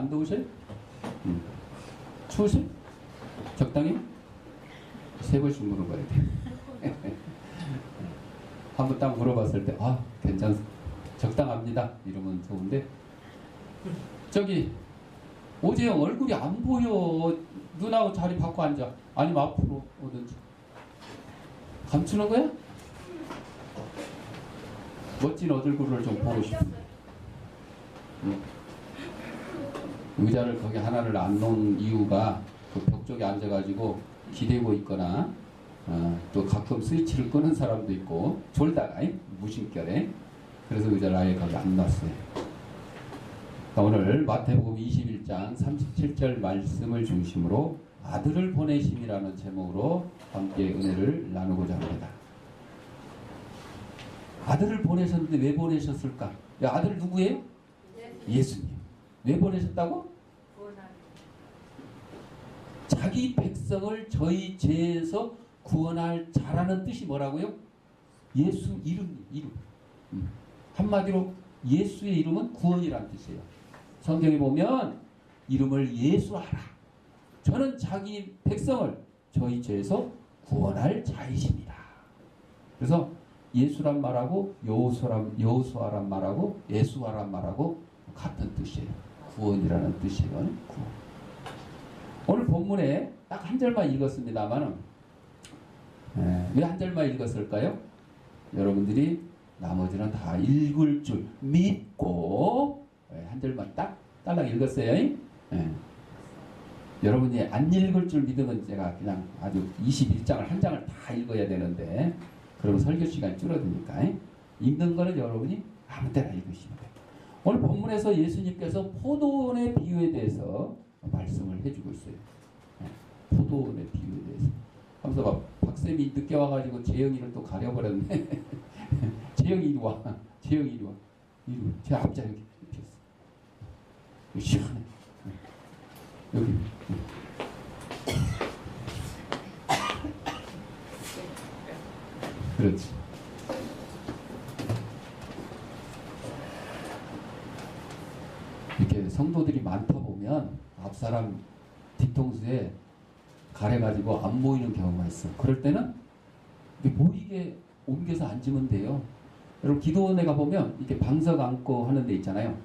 안 더우셔요? 추우세요? 적당히? 3번씩 물어봐야 돼. 한번 딱 물어봤을 때, 아, 적당합니다. 이러면 좋은데, 저기, 오재영 얼굴이 안 보여. 누나하고 자리 바꿔 앉아. 아니면 앞으로 오든지. 감추는 거야? 멋진 얼굴을 좀 보고 싶어. 의자를 거기 하나를 안 놓은 이유가 그 벽 쪽에 앉아가지고 기대고 있거나 또 가끔 스위치를 끄는 사람도 있고 졸다가 무심결에 그래서 의자를 아예 거기 안 놨어요. 오늘 마태복음 21장 37절 말씀을 중심으로 아들을 보내심이라는 제목으로 함께 은혜를 나누고자 합니다. 아들을 보내셨는데 왜 보내셨을까? 아들 누구예요? 예수님. 왜 보내셨다고? 자기 백성을 저희 죄에서 구원할 자라는 뜻이 뭐라고요? 예수 이름. 한마디로 예수의 이름은 구원이라는 뜻이에요. 성경에 보면 이름을 예수하라. 저는 자기 백성을 저희 죄에서 구원할 자이십니다. 그래서 예수란 말하고 여호수아란 말하고 예수아란 말하고 같은 뜻이에요. 구원이라는 뜻이에요. 구원. 오늘 본문에 딱 한 절만 읽었습니다만 왜 한 절만 읽었을까요? 여러분들이 나머지는 다 읽을 줄 믿고 한 절만 딱 딸랑 읽었어요. 여러분이 안 읽을 줄 믿으면 제가 그냥 아주 21장을 한 장을 다 읽어야 되는데 그러면 설교 시간이 줄어드니까 읽는 거는 여러분이 아무 때나 읽으시면 돼요. 오늘 본문에서 예수님께서 포도원의 비유에 대해서 말씀을 해주고 있어요. 포도원의 비유에 대해서. 하면서 박쌤이 늦게 와가지고 재영이를 또 가려버렸네. 재영이 이리 와. 재영이 이리 와. 제 앞자 여기 폈어. 시원해. 여기. 그렇지. 이렇게 성도들이 많다 보면 앞사람 뒤통수에 가려가지고 안 보이는 경우가 있어. 그럴 때는 보이게 옮겨서 앉으면 돼요. 여러분 기도원에 가보면 이렇게 방석 앉고 하는 데 있잖아요.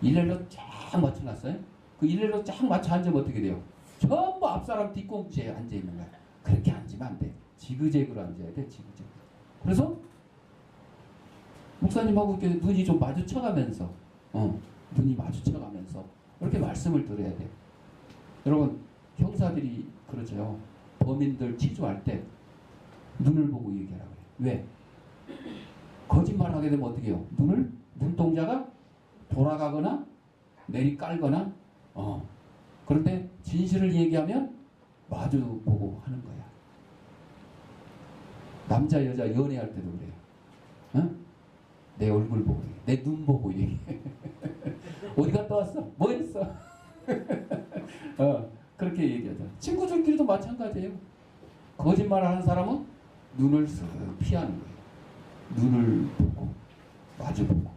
일렬로 쫙 맞춰놨어요. 그 일렬로 쫙 맞춰 앉으면 어떻게 돼요? 전부 앞사람 뒷꿈치에 앉아있는 거야. 그렇게 앉으면 안 돼. 지그재그로 앉아야 돼. 지그재그. 그래서 목사님하고 이렇게 눈이 좀 마주쳐가면서 눈이 마주쳐가면서 이렇게 말씀을 들어야 돼요. 여러분 형사들이 그러죠. 범인들 치주할 때 눈을 보고 얘기하라고 해요. 왜? 거짓말하게 되면 어떻게 해요? 눈동자가 돌아가거나 내리깔거나 그런데 진실을 얘기하면 마주보고 하는 거야. 남자 여자 연애할 때도 그래요. 내 얼굴 보고 얘기해. 내 눈 보고 얘기해. 어디 갔다 왔어? 뭐 했어? 그렇게 얘기하죠. 친구들끼리도 마찬가지예요. 거짓말하는 사람은 눈을 쓱 피하는 거예요. 눈을 보고 마주보고.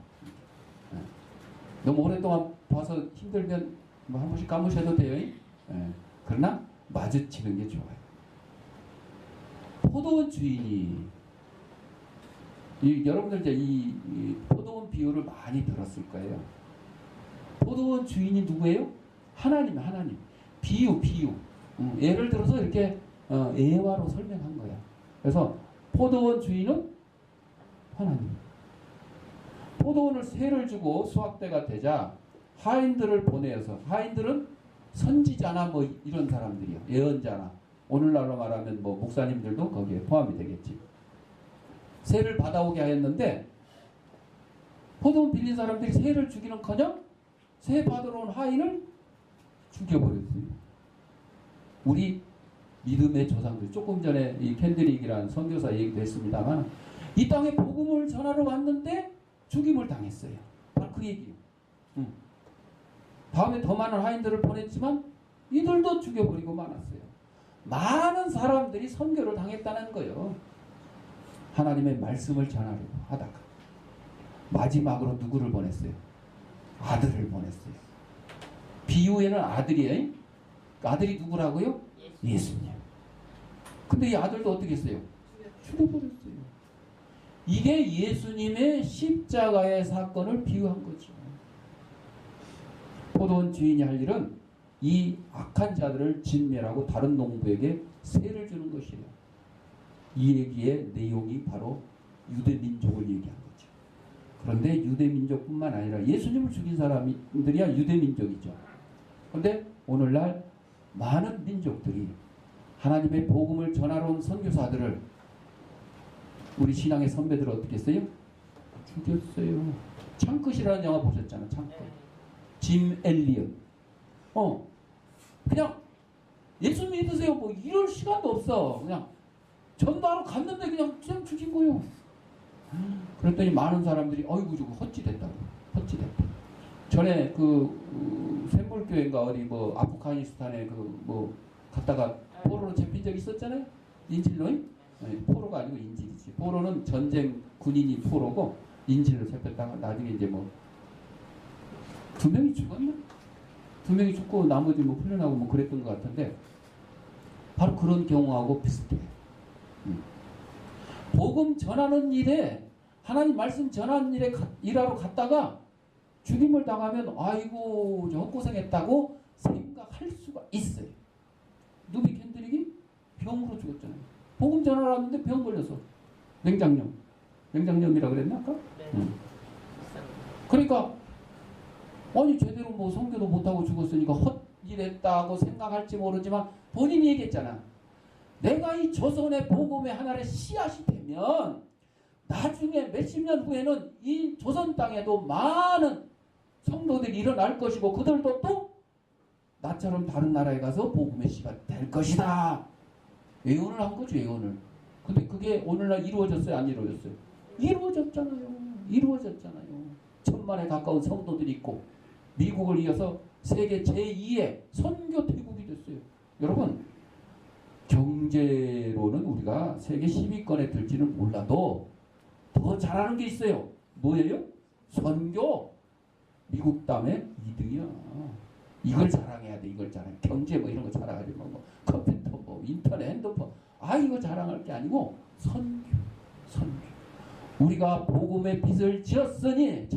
너무 오랫동안 봐서 힘들면 뭐 한 번씩 감으셔도 돼요. 그러나 마주치는 게 좋아요. 포도원 주인이 여러분들 이제 이 포도원 비유를 많이 들었을 거예요. 포도원 주인이 누구예요? 하나님. 비유. 예를 들어서 이렇게 예화로 설명한 거야. 그래서 포도원 주인은 하나님. 포도원을 세를 주고 수확대가 되자 하인들을 보내어서, 하인들은 선지자나 뭐 이런 사람들이요. 예언자나. 오늘날로 말하면 뭐 목사님들도 거기에 포함이 되겠지. 세를 받아오게 하였는데 포도원 빌린 사람들이 세를 주기는커녕 세 받으러 온 하인을 죽여버렸어요. 우리 믿음의 조상들, 조금 전에 이 캔드릭이라는 선교사 얘기도 했습니다만 이 땅에 복음을 전하러 왔는데 죽임을 당했어요. 바로 그 얘기예요. 다음에 더 많은 하인들을 보냈지만 이들도 죽여버리고 말았어요. 많은 사람들이 선교를 당했다는 거예요. 하나님의 말씀을 전하려고 하다가 마지막으로 누구를 보냈어요? 아들을 보냈어요. 비유에는 아들이에요. 아들이 누구라고요? 예수님. 근데 이 아들도 어떻게 했어요? 죽여버렸어요. 이게 예수님의 십자가의 사건을 비유한 거죠. 포도원 주인이 할 일은 이 악한 자들을 진멸하고 다른 농부에게 세를 주는 것이에요. 이 얘기의 내용이 바로 유대민족을 얘기한 거죠. 그런데 유대민족뿐만 아니라 예수님을 죽인 사람들이야 유대민족이죠. 그런데 오늘날 많은 민족들이 하나님의 복음을 전하러 온 선교사들을 우리 신앙의 선배들을 어떻게 했어요? 죽였어요. 창끝이라는 영화 보셨잖아. 창끝. 짐 엘리엇. 그냥 예수 믿으세요. 뭐 이럴 시간도 없어. 그냥 전도하러 갔는데 그냥 죽인 거예요. 그랬더니 많은 사람들이 어이구 저거 헛짓했다고. 헛짓했다. 전에 샘물교회인가 어디 뭐 아프가니스탄에 뭐 갔다가 포로로 잡힌 적 있었잖아요. 인질로잉? 네, 포로가 아니고 인질이지. 포로는 전쟁 군인이 포로고 인질로 잡혔다가 나중에 이제 뭐 2명이 죽었나? 2명이 죽고 나머지 뭐 풀려나고 뭐 그랬던 것 같은데 바로 그런 경우하고 비슷해. 복음 전하는 일에 하나님 말씀 전하는 일에 일하러 갔다가 죽임을 당하면 아이고 저 헛고생했다고 생각할 수가 있어요. 누비 캔드릭이 병으로 죽었잖아요. 복음 전하러 왔는데 병 걸려서 맹장염이라 그랬나 아까? 네. 그러니까 아니 제대로 뭐 성교도 못하고 죽었으니까 헛일했다고 생각할지 모르지만 본인이 얘기했잖아. 내가 이 조선의 복음의 하나의 씨앗이 되면 나중에 몇십 년 후에는 이 조선 땅에도 많은 성도들이 일어날 것이고 그들도 또 나처럼 다른 나라에 가서 복음의 씨가 될 것이다. 예언을 한 거죠. 예언을. 근데 그게 오늘날 이루어졌어요? 안 이루어졌어요? 이루어졌잖아요. 이루어졌잖아요. 1000만에 가까운 성도들이 있고 미국을 이어서 세계 제2의 선교 태국이 됐어요. 여러분 경제로는 우리가 세계 10위권에 들지는 몰라도 더 잘하는 게 있어요. 뭐예요? 선교. 미국 다음에 2등이야. 이걸 자랑해야 돼. 이걸 자랑. 경제 뭐 이런 거 자랑하지 뭐 컴퓨터 뭐 인터넷 핸드폰 이거 자랑할 게 아니고 선교. 우리가 복음의 빚을 졌으니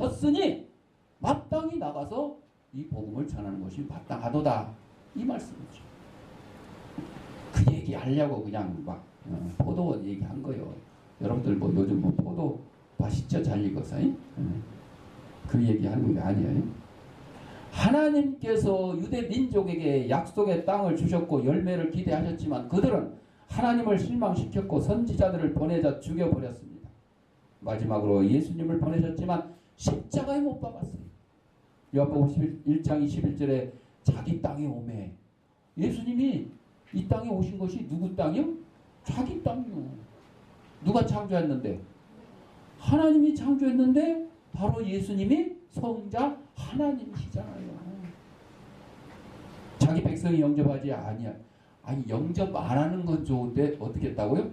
마땅히 나가서 이 복음을 전하는 것이 마땅하도다. 이 말씀이죠. 그 얘기 하려고 그냥 막 포도원 얘기한 거예요. 여러분들 뭐 요즘 뭐 포도 맛있죠? 잘 익어서 그 얘기 하는 게 아니에요. 하나님께서 유대 민족에게 약속의 땅을 주셨고 열매를 기대하셨지만 그들은 하나님을 실망시켰고 선지자들을 보내자 죽여버렸습니다. 마지막으로 예수님을 보내셨지만 십자가에 못 박았어요. 요한복음 1장 21절에 자기 땅에 오매. 예수님이 이 땅에 오신 것이 누구 땅이요? 자기 땅이요. 누가 창조했는데? 하나님이 창조했는데 바로 예수님이 성자 하나님이시잖아요. 자기 백성이 영접하지 아니야. 아니 영접 안 하는 건 좋은데 어떻게 했다고요?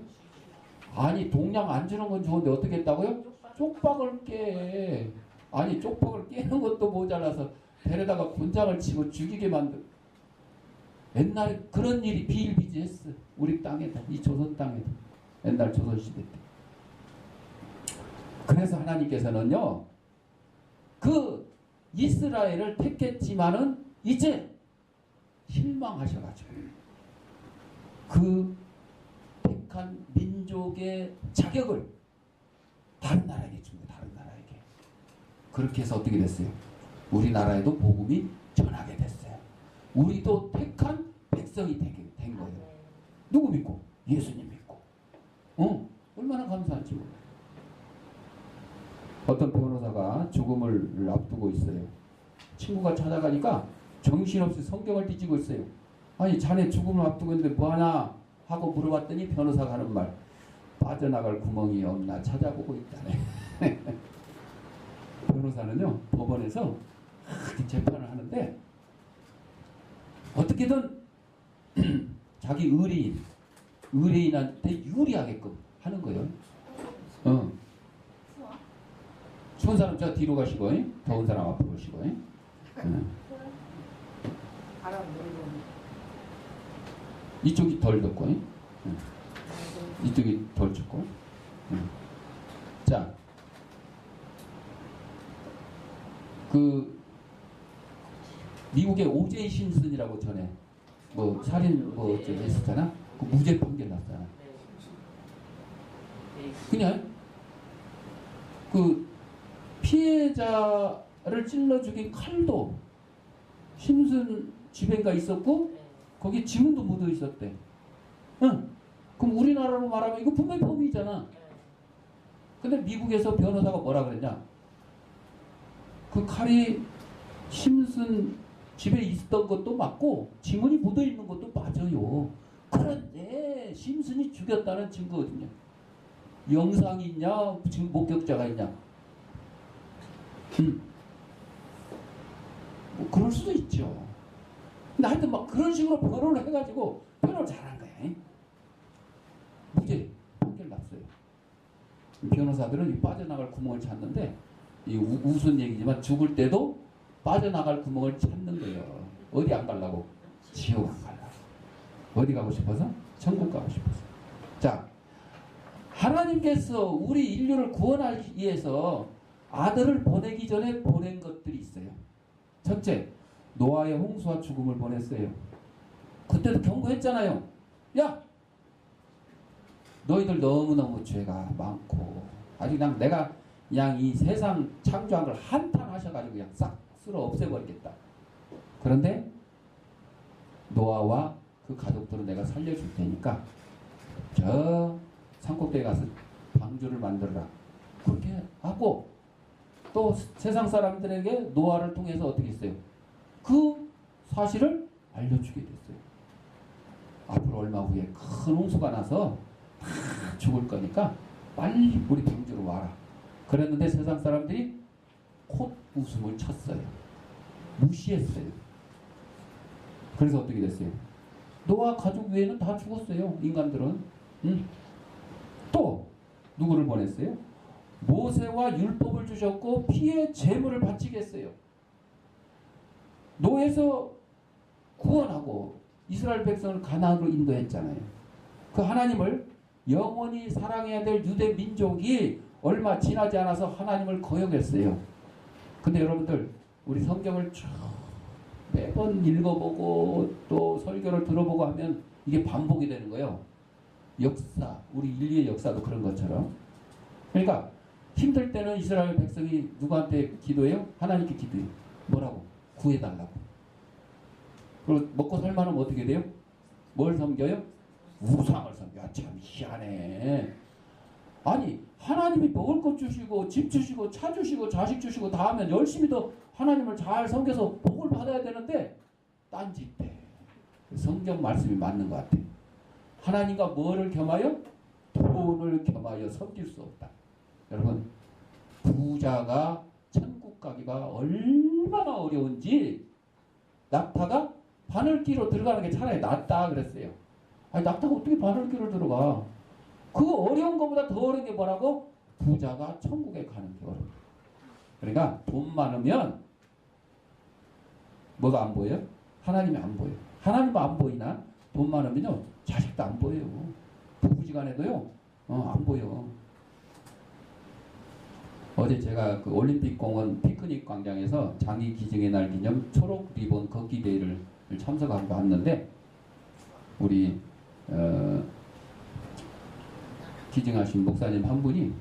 아니 동양 안 주는 건 좋은데 어떻게 했다고요? 쪽박을 깨. 아니 쪽박을 깨는 것도 모자라서 배에다가 곤장을 치고 죽이게 만들. 옛날에 그런 일이 비일비재했어. 우리 땅에도 이 조선 땅에도 옛날 조선시대 때. 그래서 하나님께서는요 그 이스라엘을 택했지만은 이제 실망하셔가지고 그 택한 민족의 자격을 다른 나라에게 줍니다. 다른 나라에게. 그렇게 해서 어떻게 됐어요? 우리나라에도 복음이 전하게 됐어요. 우리도 택한 백성이 된 거예요. 누구 믿고? 예수님 믿고. 얼마나 감사한지 몰라요. 어떤 변호사가 죽음을 앞두고 있어요. 친구가 찾아가니까 정신없이 성경을 뒤지고 있어요. 아니 자네 죽음을 앞두고 있는데 뭐하나 하고 물어봤더니 변호사가 하는 말. 빠져나갈 구멍이 없나 찾아보고 있다네. 변호사는요 법원에서 재판을 하는데 어떻게든 자기 의뢰인한테 유리하게끔 하는 거예요. 추운 사람 저 뒤로 가시고 더운 사람 앞으로 오시고 바람 물고. 이쪽이 덜 덥고, 응? 이쪽이 덜 춥고. 응. 자, 그 미국의 오제이 심슨이라고 전에 뭐 살인 뭐 어쩌고 했었잖아. 그 무죄 판결 났잖아. 그냥 그 피해자를 찔러 죽인 칼도 심슨 집에가 있었고 거기 지문도 묻어 있었대. 응. 그럼 우리나라로 말하면 이거 분명히 범이잖아. 근데 미국에서 변호사가 뭐라 그랬냐? 그 칼이 심슨 집에 있었던 것도 맞고 지문이 묻어 있는 것도 맞아요. 그런데 심슨이 죽였다는 증거거든요. 영상이 있냐? 지금 목격자가 있냐? 뭐 그럴 수도 있죠. 근데 하여튼 막 그런 식으로 변호를 해가지고 변호를 잘한 거야. 무죄 판결 났어요. 변호사들은 이 빠져나갈 구멍을 찾는데 이 우스운 얘기지만 죽을 때도 빠져나갈 구멍을 찾는 거예요. 어디 안 가려고? 지옥 안 가려고. 어디 가고 싶어서? 천국 가고 싶어서. 자, 하나님께서 우리 인류를 구원하기 위해서 아들을 보내기 전에 보낸 것들이 있어요. 첫째, 노아의 홍수와 죽음을 보냈어요. 그때도 경고했잖아요. 야! 너희들 너무너무 죄가 많고 아주 그냥 내가 그냥 이 세상 창조한 걸 한탄하셔가지고 그냥 싹 쓸어 없애버리겠다. 그런데 노아와 그 가족들은 내가 살려줄 테니까 저 산꼭대에 가서 방주를 만들어라. 그렇게 하고 또 세상 사람들에게 노아를 통해서 어떻게 했어요? 그 사실을 알려주게 됐어요. 앞으로 얼마 후에 큰 홍수가 나서 다 죽을 거니까 빨리 우리 방주로 와라. 그랬는데 세상 사람들이 콧 웃음을 쳤어요. 무시했어요. 그래서 어떻게 됐어요? 노아 가족 외에는 다 죽었어요. 인간들은. 또 누구를 보냈어요? 모세와 율법을 주셨고 피의 제물을 바치겠어요. 노에서 구원하고 이스라엘 백성을 가나안으로 인도했잖아요. 그 하나님을 영원히 사랑해야 될 유대 민족이 얼마 지나지 않아서 하나님을 거역했어요. 근데 여러분들 우리 성경을 쭉 매번 읽어보고 또 설교를 들어보고 하면 이게 반복이 되는 거예요. 역사, 우리 인류의 역사도 그런 것처럼. 그러니까 힘들 때는 이스라엘 백성이 누구한테 기도해요? 하나님께 기도해요. 뭐라고? 구해달라고. 그리고 먹고 살만하면 어떻게 돼요? 뭘 섬겨요? 우상을 섬겨. 아, 참 희한해. 아니 하나님이 먹을 것 주시고 집 주시고 차 주시고 자식 주시고 다 하면 열심히 더 하나님을 잘 섬겨서 복을 받아야 되는데 딴짓해. 성경 말씀이 맞는 것 같아. 하나님과 뭐를 겸하여? 돈을 겸하여 섬길 수 없다. 여러분 부자가 천국 가기가 얼마나 어려운지 낙타가 바늘기로 들어가는 게 차라리 낫다 그랬어요. 아니 낙타가 어떻게 바늘기로 들어가? 그 어려운 것보다 더 어려운 게 뭐라고? 부자가 천국에 가는 게 어려워. 그러니까 돈 많으면 뭐가 안 보여요? 하나님이 안 보여요. 하나님은 안 보이나? 돈 많으면요 자식도 안 보여요. 부부지간에도요 안 보여. 어제 제가 그 올림픽공원 피크닉 광장에서 장기 기증의 날 기념 초록 리본 걷기 대회를 참석하고 왔는데 우리 기증하신 목사님 한 분이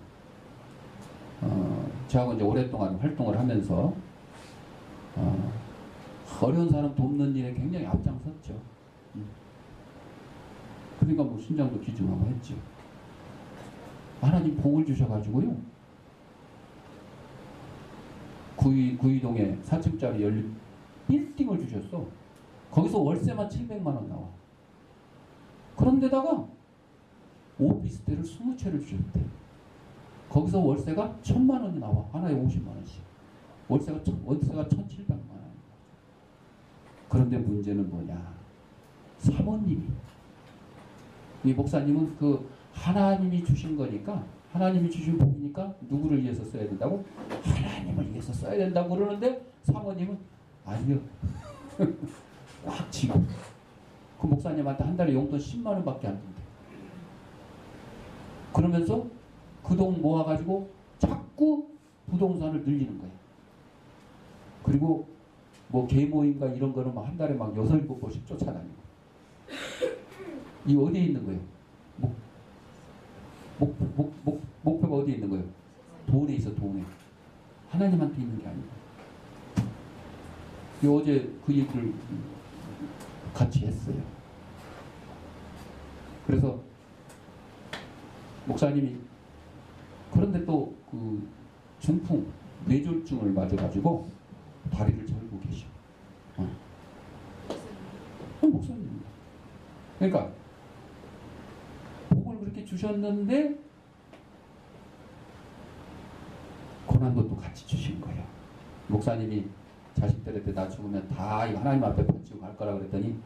저하고 이제 오랫동안 활동을 하면서 어려운 사람 돕는 일에 굉장히 앞장섰죠. 그러니까 뭐 신장도 기증하고 했죠. 하나님 복을 주셔가지고요. 구이동에 4층짜리 열린 빌딩을 주셨어. 거기서 월세만 700만 원 나와. 그런데다가 오피스텔을 20채를 주셨대. 거기서 월세가 1000만 원이 나와. 하나에 50만 원씩. 월세가 1700만 원. 그런데 문제는 뭐냐? 사모님이. 이 목사님은 그 하나님이 주신 거니까 하나님이 주신 복이니까 누구를 위해서 써야 된다고? 하나님을 위해서 써야 된다고 그러는데 사모님은 아니요. 꽉 쥐고 그 목사님한테 한 달에 용돈 10만 원밖에 안 준대. 그러면서 그 돈 모아가지고 자꾸 부동산을 늘리는 거야. 그리고 뭐 개모임과 이런 거는 막 한 달에 막 6, 7번씩 쫓아다니고. 이 어디에 있는 거예요? 목표가 어디에 있는 거예요? 돈에 있어, 돈에. 하나님한테 있는 게 아니고. 어제 그 얘기를 같이 했어요. 그래서 목사님이 그런데 또 그 중풍, 뇌졸중을 맞아가지고 다리를 절고 계셔. 목사님. 그러니까 복을 그렇게 주셨는데 고난도 또 같이 주신 거예요. 목사님이 자식들한테 나 죽으면 다 이거 하나님 앞에 바치고 갈 거라 그랬더니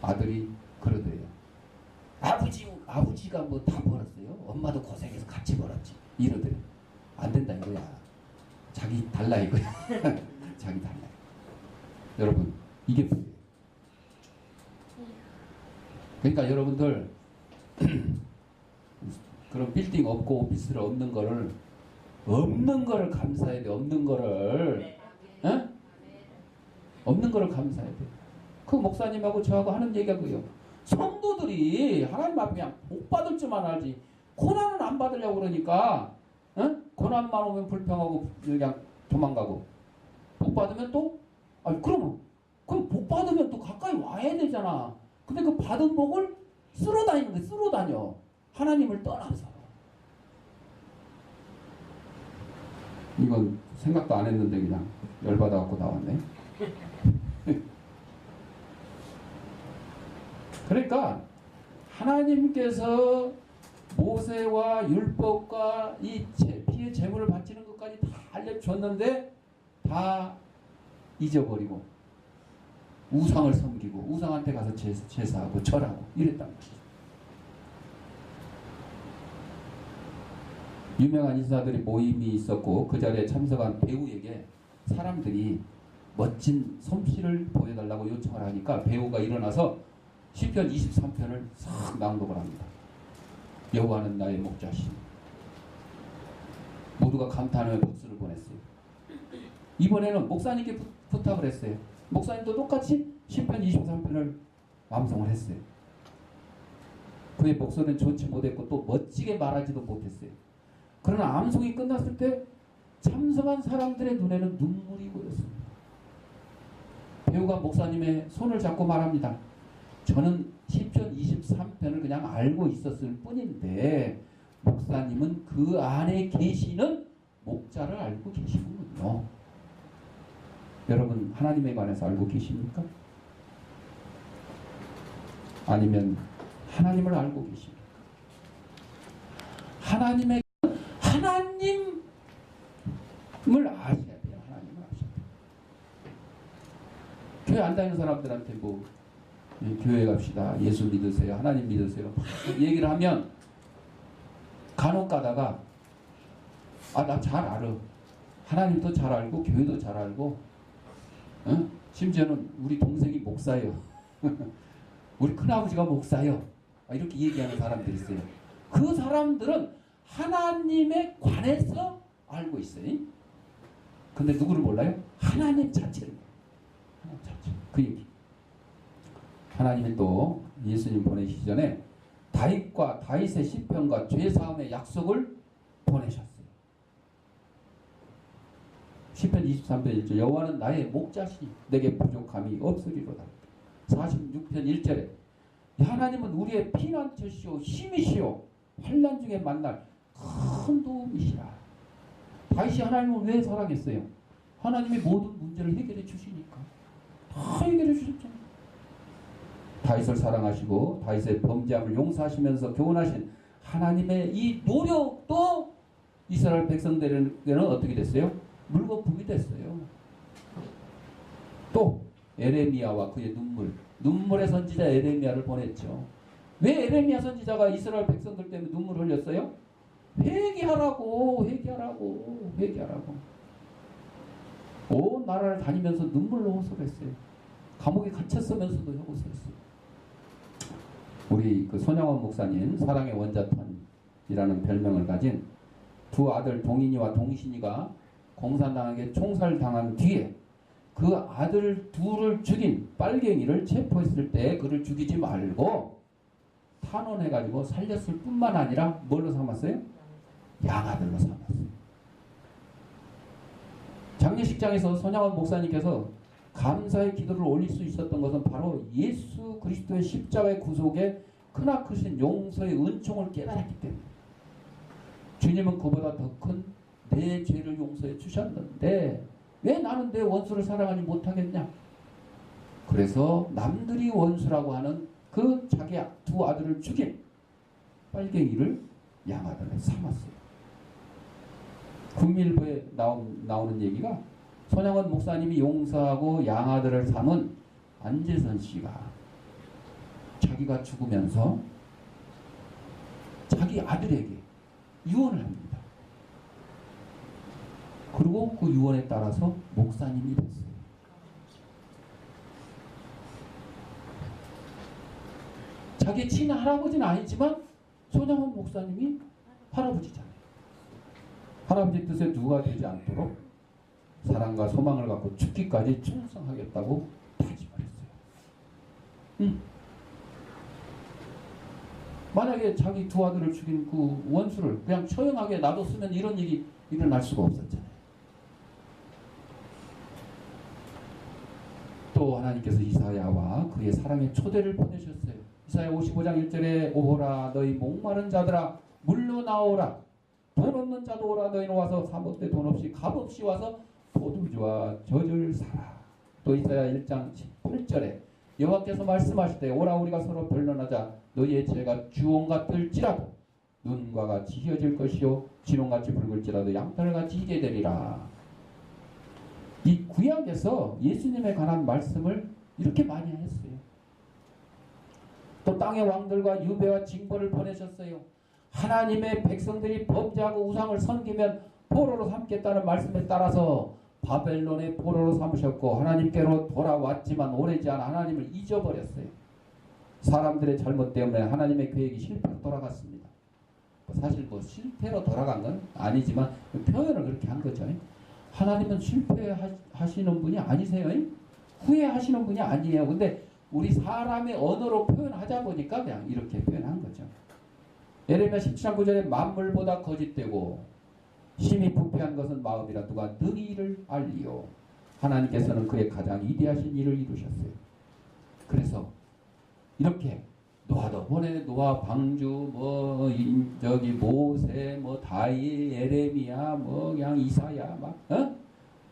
아들이 그러더래요. 아버지가 뭐 다 벌었어요. 엄마도 고생해서 같이 벌었지. 이러더래. 안 된다 이거야. 자기 달라 이거야. 자기 달라. 여러분 이게 뭐예요? 그러니까 여러분들 그런 빌딩 없고 오피스를 없는 거를 감사해야 돼. 없는 거를 없는 거를 감사해야 돼. 그 목사님하고 저하고 하는 얘기가 그래요. 성도들이 하나님 앞에 그냥 복 받을 줄만 알지 고난은 안 받으려고 그러니까 고난만 오면 불평하고 그냥 도망가고 복 받으면 또 그럼 복 받으면 또 가까이 와야 되잖아. 근데 그 받은 복을 쓸어 다니는 거야. 쓸어 다녀. 하나님을 떠나서. 이건 생각도 안 했는데 그냥 열받아갖고 나왔네. 그러니까 하나님께서 모세와 율법과 이 피의 제물을 바치는 것까지 다 알려줬는데 다 잊어버리고 우상을 섬기고 우상한테 가서 제사하고 절하고 이랬단 말이죠. 유명한 인사들이 모임이 있었고 그 자리에 참석한 배우에게 사람들이 멋진 솜씨를 보여달라고 요청을 하니까 배우가 일어나서 시편 23편을 싹 낭독을 합니다. 여호와는 나의 목자시니. 모두가 감탄하며 박수를 보냈어요. 이번에는 목사님께 부탁을 했어요. 목사님도 똑같이 시편 23편을 완성을 했어요. 그의 목소리는 좋지 못했고 또 멋지게 말하지도 못했어요. 그러나 암송이 끝났을 때 참석한 사람들의 눈에는 눈물이 고였습니다. 배우가 목사님의 손을 잡고 말합니다. 저는 시편 23편을 그냥 알고 있었을 뿐인데 목사님은 그 안에 계시는 목자를 알고 계시는군요. 여러분 하나님에 관해서 알고 계십니까? 아니면 하나님을 알고 계십니까? 하나님을 아셔야 돼요. 하나님을 아셔야 돼요. 교회 안 다니는 사람들한테 뭐 교회 갑시다. 예수 믿으세요. 하나님 믿으세요. 얘기를 하면 간혹 가다가 나 잘 알아. 하나님도 잘 알고 교회도 잘 알고 심지어는 우리 동생이 목사예요. 우리 큰아버지가 목사예요. 이렇게 얘기하는 사람들이 있어요. 그 사람들은 하나님에 관해서 알고 있어요. 근데 누구를 몰라요? 하나님 자체를. 하나님 자체. 그 얘기. 하나님이 또 예수님 보내시기 전에 다윗의 시편과 죄사함의 약속을 보내셨어요. 시편 23편 1절 여호와는 나의 목자시니 내게 부족함이 없으리로다. 46편 1절에 하나님은 우리의 피난처시오 힘이시오 환난 중에 만날 큰 도움이시라. 다윗이 하나님을 왜 사랑했어요? 하나님이 모든 문제를 해결해 주시니까. 다 해결해 주셨잖아요. 다윗을 사랑하시고 다윗의 범죄함을 용서하시면서 교훈하신 하나님의 이 노력도 이스라엘 백성들에게는 어떻게 됐어요? 물거품이 됐어요. 또 에레미야와 그의 눈물의 선지자 에레미야를 보냈죠. 왜 에레미야 선지자가 이스라엘 백성들 때문에 눈물을 흘렸어요? 회개하라고. 온 나라를 다니면서 눈물로 호소했어요. 감옥에 갇혔으면서도 여보세요. 우리 그 손양원 목사님 사랑의 원자탄이라는 별명을 가진 두 아들 동인이와 동신이가 공산당에게 총살당한 뒤에 그 아들 둘을 죽인 빨갱이를 체포했을 때 그를 죽이지 말고 탄원해가지고 살렸을 뿐만 아니라 뭘로 삼았어요? 양아들로 삼았어요. 장례식장에서 손양원 목사님께서 감사의 기도를 올릴 수 있었던 것은 바로 예수 그리스도의 십자가의 구속에 크나크신 용서의 은총을 깨달았기 때문에 주님은 그보다 더 큰 내 죄를 용서해 주셨는데 왜 나는 내 원수를 사랑하지 못하겠냐? 그래서 남들이 원수라고 하는 그 자기 두 아들을 죽인 빨갱이를 양아들로 삼았어요. 국민일보에 나오는 얘기가 손양원 목사님이 용서하고 양아들을 삼은 안재선 씨가 자기가 죽으면서 자기 아들에게 유언을 합니다. 그리고 그 유언에 따라서 목사님이 됐어요. 자기 친할아버지는 아니지만 손양원 목사님이 할아버지잖아요. 할아버지 뜻에 누가 되지 않도록 사랑과 소망을 갖고 죽기까지 충성하겠다고 다짐을 했어요. 만약에 자기 두 아들을 죽인 그 원수를 그냥 처형하게 놔뒀으면 이런 일이 일어날 수가 없었잖아요. 또 하나님께서 이사야와 그의 사랑의 초대를 보내셨어요. 이사야 55장 1절에 오호라 너희 목마른 자들아 물로 나오라 돈 없는 자도 오라 너희는 와서 사못되 돈 없이 값없이 와서 포도주와 젖을 사라. 또 이사야 1장 18절에 여호와께서 말씀하실 때 오라 우리가 서로 변론하자 너희의 죄가 주홍 같을지라도 눈과 같이 희어질 것이요 진홍같이 붉을지라도 양털같이 희게 되리라. 이 구약에서 예수님에 관한 말씀을 이렇게 많이 했어요. 또 땅의 왕들과 유배와 징벌을 보내셨어요. 하나님의 백성들이 범죄하고 우상을 섬기면 포로로 삼겠다는 말씀에 따라서 바벨론의 포로로 삼으셨고 하나님께로 돌아왔지만 오래지 않아 하나님을 잊어버렸어요. 사람들의 잘못 때문에 하나님의 계획이 실패로 돌아갔습니다. 사실 실패로 돌아간 건 아니지만 표현을 그렇게 한 거죠. 하나님은 실패하시는 분이 아니세요. 후회하시는 분이 아니에요. 근데 우리 사람의 언어로 표현하자 보니까 그냥 이렇게 표현한 거죠. 예레미야 17장 9절에 만물보다 거짓되고 심히 부패한 것은 마음이라 누가 능히 이를 알리요. 하나님께서는 그의 가장 위대하신 일을 이루셨어요. 그래서 이렇게 노아도 보내 노아 방주 저기 모세 다이 예레미야 그냥 이사야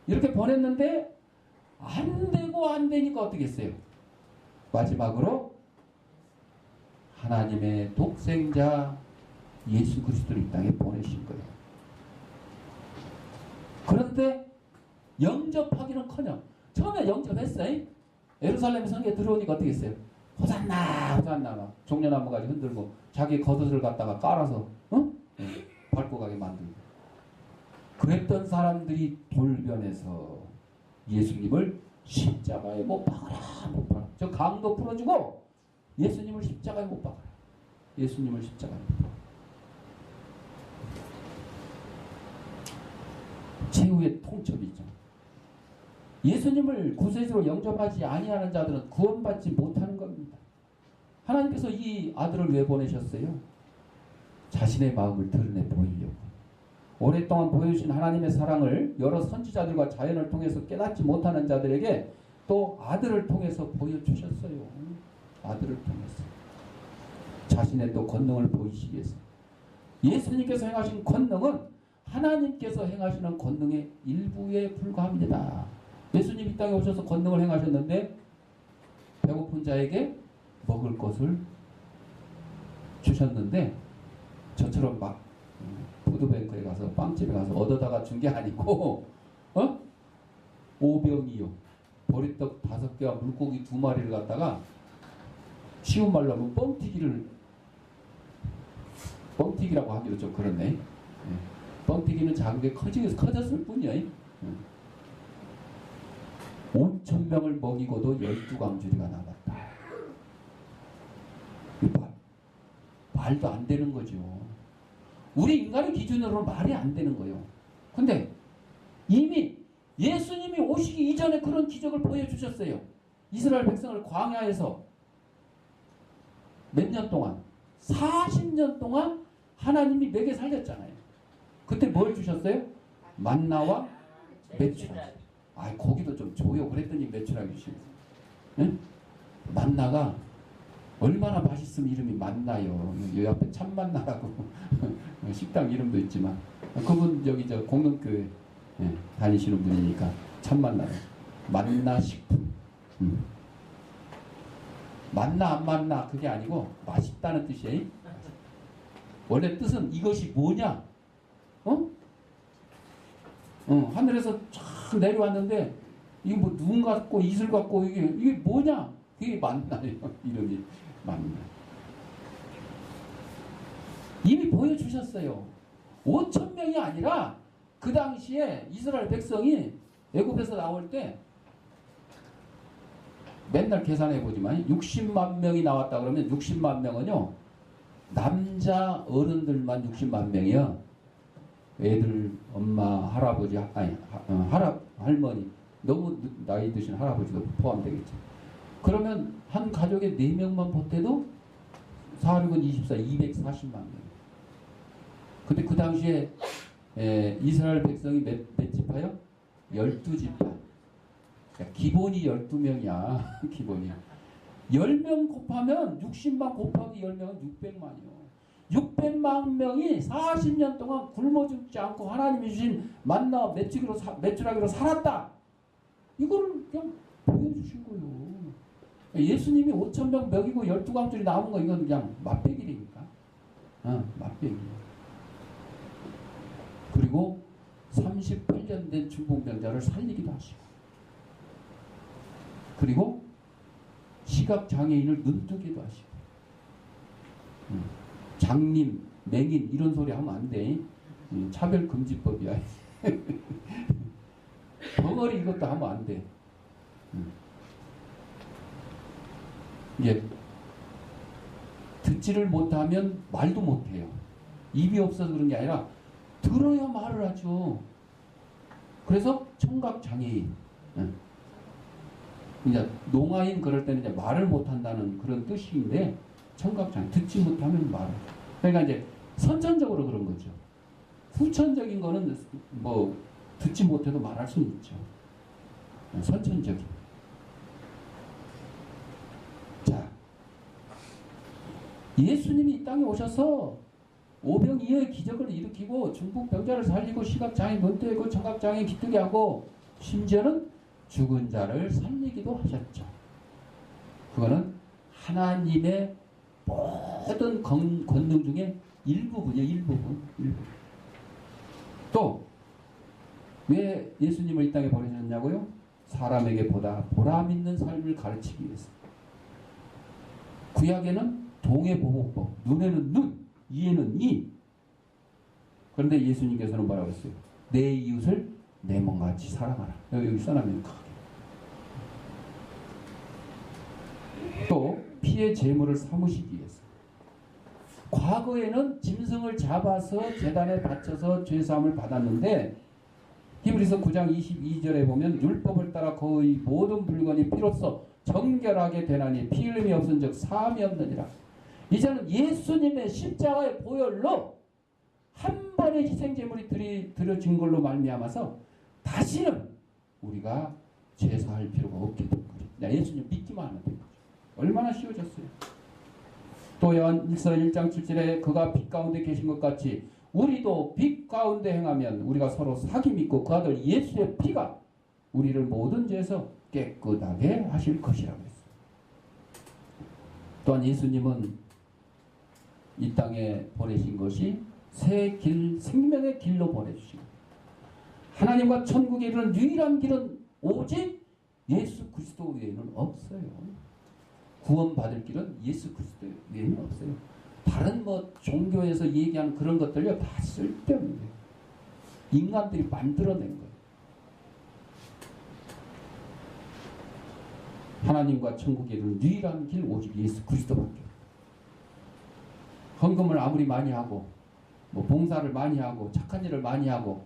이렇게 보냈는데 안 되고 안 되니까 어떻게 했어요? 마지막으로 하나님의 독생자 예수 그리스도를 이 땅에 보내신 거예요. 그런데 영접하기는커녕 처음에 영접했어요. 예루살렘 성에 들어오니까 어떻게 했어요? 호산나 호산나 막 종려나무 가지 흔들고 자기 겉옷을 갖다가 깔아서 밟고 가게 만들고 그랬던 사람들이 돌변해서 예수님을 십자가에 못 박아라 못 박아라. 저 강도 풀어주고 예수님을 십자가에 못 박아라. 예수님을 십자가에 못 박아라. 최후의 통첩이죠. 예수님을 구세주로 영접하지 아니하는 자들은 구원받지 못하는 겁니다. 하나님께서 이 아들을 왜 보내셨어요? 자신의 마음을 드러내 보이려고. 오랫동안 보여주신 하나님의 사랑을 여러 선지자들과 자연을 통해서 깨닫지 못하는 자들에게 또 아들을 통해서 보여주셨어요. 아들을 통해서. 자신의 또 권능을 보이시기 위해서. 예수님께서 행하신 권능은 하나님께서 행하시는 권능의 일부에 불과합니다. 예수님 이 땅에 오셔서 권능을 행하셨는데 배고픈 자에게 먹을 것을 주셨는데 저처럼 막 푸드뱅크에 가서 빵집에 가서 얻어다가 준 게 아니고 오병이요 보리떡 5개와 물고기 2마리를 갖다가 쉬운 말로 하면 뻥튀기라고 하기도 좀 그렇네. 뻥튀기는 자국에 커졌을 뿐이에요. 5천 명을 먹이고도 12광주리가 남았다. 말도 안 되는 거죠. 우리 인간의 기준으로는 말이 안 되는 거예요. 근데 이미 예수님이 오시기 이전에 그런 기적을 보여주셨어요. 이스라엘 백성을 광야에서 몇 년 동안 40년 동안 하나님이 먹여 살렸잖아요. 그때 뭘 주셨어요? 만나와 메추라기. 아, 거기도 좀 줘요. 그랬더니 메추라기 주시면서. 응? 만나가 얼마나 맛있으면 이름이 만나요. 여기 앞에 참만나라고 식당 이름도 있지만 그분 저기 저 공동교회 다니시는 분이니까 참만나요. 만나 식품. 만나 안 만나 그게 아니고 맛있다는 뜻이에요. 원래 뜻은 이것이 뭐냐? 하늘에서 쫙 내려왔는데 이게 뭐 눈 같고 이슬 같고 이게 뭐냐? 그게 만나요. 이름이 만나. 이미 보여주셨어요. 5천 명이 아니라 그 당시에 이스라엘 백성이 애굽에서 나올 때 맨날 계산해보지만 60만 명이 나왔다 그러면 60만 명은요. 남자 어른들만 60만 명이요. 애들, 엄마, 할아버지, 할머니 너무 나이 드신 할아버지도 포함되겠죠. 그러면 한 가족에 4명만 보태도 4, 6은 24, 240만 명. 근데 그 당시에 이스라엘 백성이 몇 지파요? 12지파. 그러니까 기본이 12명이야. 기본이야. 10명 곱하면 60만 곱하기 10명은 600만이요. 600만 명이 40년 동안 굶어 죽지 않고 하나님이 주신 만나 메추라기로 살았다. 이거를 그냥 보여주신 거예요. 예수님이 5천 명 먹이고 12광줄이 남은 거 이건 그냥 맛배기니까. 맛배기. 그리고 38년 된 중풍병자를 살리기도 하시고. 그리고 시각장애인을 눈뜨기도 하시고. 장님, 맹인 이런 소리 하면 안 돼. 차별금지법이야. 벙어리 이것도 하면 안 돼. 이제 듣지를 못하면 말도 못해요. 입이 없어서 그런 게 아니라 들어야 말을 하죠. 그래서 청각장애인. 이제 농아인 그럴 때는 이제 말을 못한다는 그런 뜻인데 청각장애 듣지 못하면 말. 그러니까 이제 선천적으로 그런 거죠. 후천적인 거는 뭐 듣지 못해도 말할 수는 있죠. 선천적인. 자, 예수님이 이 땅에 오셔서 오병이어의 기적을 일으키고 중풍병자를 살리고 시각장애인 눈 뜨고 청각장애인 기뜨게 하고 심지어는 죽은 자를 살리기도 하셨죠. 그거는 하나님의 모든 권능 중에 일부분이요. 일부분. 또 왜 예수님을 이 땅에 보내셨냐고요? 사람에게 보다 보람 있는 삶을 가르치기 위해서. 구약에는 동해보호법, 눈에는 눈, 이에는 이. 그런데 예수님께서는 뭐라고 했어요? 내 이웃을 내 몸같이 사랑하라. 여기 써놨네요. 또 피의 제물을 삼으시기 위해서. 과거에는 짐승을 잡아서 제단에 바쳐서 죄사함을 받았는데 히브리서 9장 22절에 보면 율법을 따라 거의 모든 물건이 피로써 정결하게 되나니 피 흘림이 없은즉 사함이 없느니라. 이제는 예수님의 십자가의 보혈로 한 번의 희생제물이 드려진 걸로 말미암아서 다시는 우리가 죄사할 필요가 없게 된 거죠. 예수님 믿기만 하면 된 거죠. 얼마나 쉬워졌어요. 또 요한일서 1장 7절에 그가 빛 가운데 계신 것 같이 우리도 빛 가운데 행하면 우리가 서로 사귐 있고 그 아들 예수의 피가 우리를 모든 죄에서 깨끗하게 하실 것이라고 했어요. 또한 예수님은 이 땅에 보내신 것이 새 길, 생명의 길로 보내주신 거예요. 하나님과 천국에 이르는 유일한 길은 오직 예수 그리스도 외에는 없어요. 구원받을 길은 예수 그리스도 외에는 없어요. 다른 뭐 종교에서 얘기하는 그런 것들요 다 쓸데없는 거예요. 인간들이 만들어낸 거예요. 하나님과 천국에 이르는 유일한 길 오직 예수 그리스도밖에. 헌금을 아무리 많이 하고 뭐 봉사를 많이 하고 착한 일을 많이 하고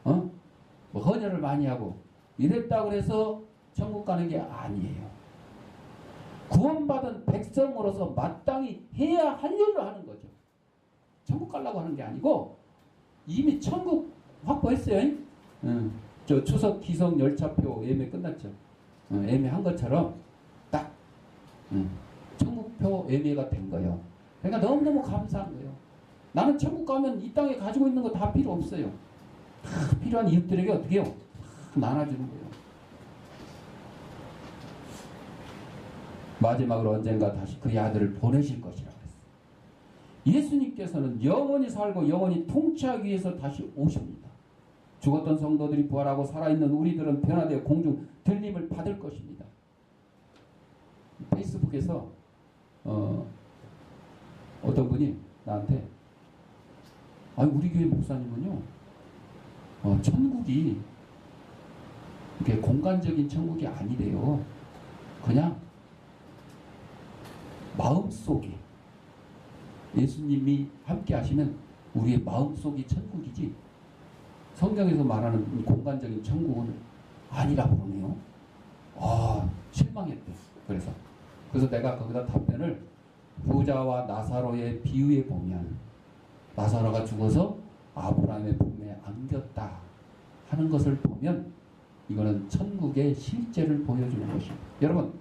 뭐 헌혈을 많이 하고 이랬다고 해서 천국 가는 게 아니에요. 구원받은 백성으로서 마땅히 해야 할 일로 하는 거죠. 천국 가려고 하는 게 아니고 이미 천국 확보했어요. 저 추석 기성 열차표 예매 끝났죠. 예매한 것처럼 딱 천국표 예매가 된 거예요. 그러니까 너무너무 감사한 거예요. 나는 천국 가면 이 땅에 가지고 있는 거 다 필요 없어요. 다 필요한 이웃들에게 어떻게 해요? 다 나눠주는 거예요. 마지막으로 언젠가 다시 그의 아들을 보내실 것이라고 했어요. 예수님께서는 영원히 살고 영원히 통치하기 위해서 다시 오십니다. 죽었던 성도들이 부활하고 살아있는 우리들은 변화되어 공중 들림을 받을 것입니다. 페이스북에서 어떤 분이 나한테 우리 교회 목사님은요 천국이 이렇게 공간적인 천국이 아니래요. 그냥 마음속에 예수님이 함께 하시면 우리의 마음속이 천국이지 성경에서 말하는 공간적인 천국은 아니라고 그러네요. 실망했대. 그래서 내가 거기다 답변을 부자와 나사로의 비유에 보면 나사로가 죽어서 아브라함의 품에 안겼다 하는 것을 보면 이거는 천국의 실제를 보여주는 것입니다. 여러분,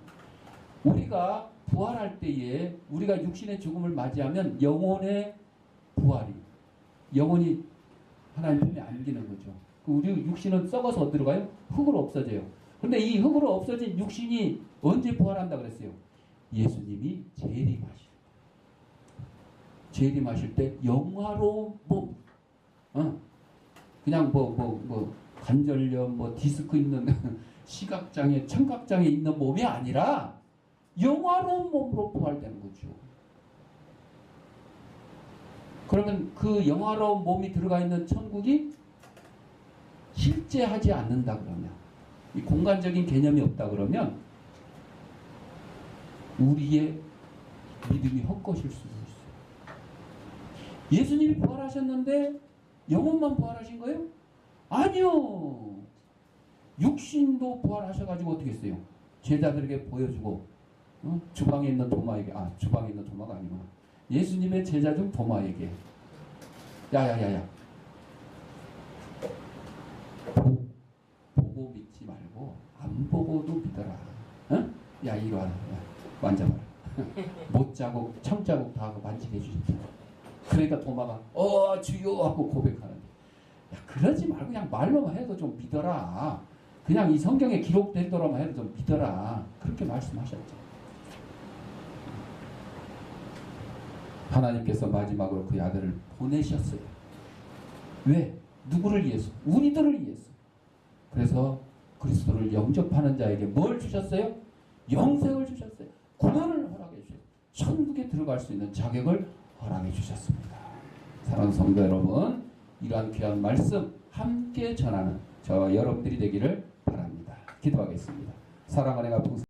우리가 부활할 때에 우리가 육신의 죽음을 맞이하면 영혼의 부활이 영혼이 하나님 품에 안기는 거죠. 우리 육신은 썩어서 어디로 가요? 흙으로 없어져요. 그런데 이 흙으로 없어진 육신이 언제 부활한다 그랬어요? 예수님이 재림하실 때 영화로운 몸, 그냥 관절염, 디스크 있는 시각장애, 청각장애 있는 몸이 아니라 영화로운 몸으로 부활되는 거죠. 그러면 그 영화로운 몸이 들어가 있는 천국이 실제하지 않는다 그러면, 이 공간적인 개념이 없다 그러면 우리의 믿음이 헛것일 수도 있어요. 예수님이 부활하셨는데 영혼만 부활하신 거예요? 아니요. 육신도 부활하셔가지고 어떻게 했어요? 제자들에게 보여주고 주방에 있는 도마에게, 주방에 있는 도마가 아니구나. 예수님의 제자 중 도마에게 야야야야 보고 믿지 말고 안 보고도 믿어라. 야 이리 와라. 만져봐라. 못자국 청자국 다 하고 만지게 해주셨다. 그러니까 도마가 주여 하고 고백하는데, 야 그러지 말고 그냥 말로만 해도 좀 믿어라. 그냥 이 성경에 기록된 대로만 해도 좀 믿어라. 그렇게 말씀하셨죠. 하나님께서 마지막으로 그의 아들을 보내셨어요. 왜? 누구를 위해서? 우리들을 위해서. 그래서 그리스도를 영접하는 자에게 뭘 주셨어요? 영생을 주셨어요. 구원을 허락해 주셨어요. 천국에 들어갈 수 있는 자격을 허락해 주셨습니다. 사랑하는 성도 여러분, 이러한 귀한 말씀 함께 전하는 저와 여러분들이 되기를 바랍니다. 기도하겠습니다. 사랑하는 아버지